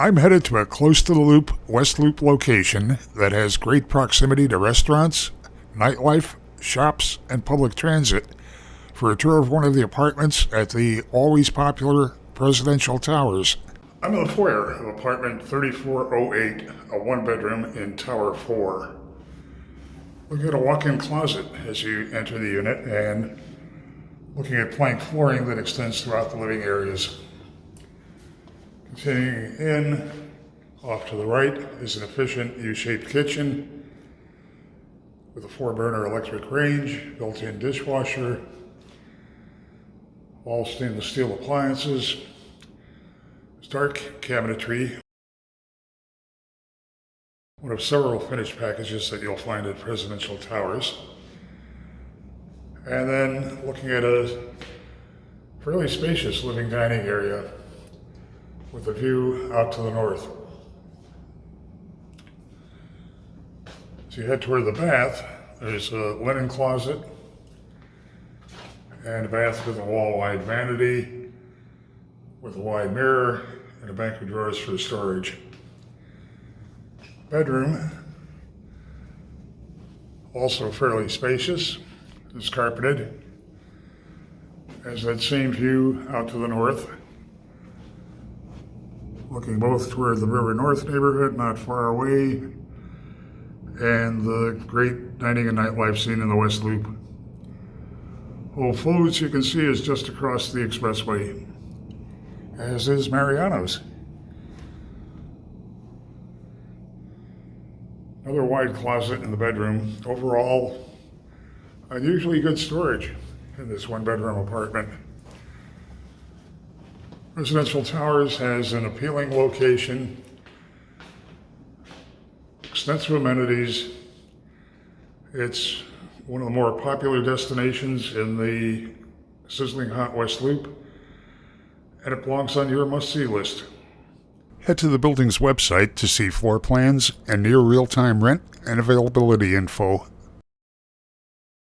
I'm headed to a close-to-the-loop West Loop location that has great proximity to restaurants, nightlife, shops, and public transit for a tour of one of the apartments at the always popular Presidential Towers. I'm in the foyer of apartment 3408, a one-bedroom in Tower 4. Look at a walk-in closet as you enter the unit and looking at plank flooring that extends throughout the living areas. Continuing in, off to the right is an efficient U-shaped kitchen with a 4-burner electric range, built-in dishwasher, all stainless steel appliances, dark cabinetry, one of several finished packages that you'll find at Presidential Towers. And then looking at a fairly spacious living dining area with a view out to the north. As you head toward the bath, there's a linen closet and a bath with a wall-wide vanity with a wide mirror and a bank of drawers for storage. Bedroom, also fairly spacious, is carpeted. Has that same view out to the north, looking both toward the River North neighborhood, not far away, and the great dining and nightlife scene in the West Loop. Whole Foods, you can see, is just across the expressway, as is Mariano's. Another wide closet in the bedroom. Overall, unusually good storage in this one-bedroom apartment. Presidential Towers has an appealing location, extensive amenities. It's one of the more popular destinations in the sizzling hot West Loop, and it belongs on your must-see list. Head to the building's website to see floor plans and near real-time rent and availability info.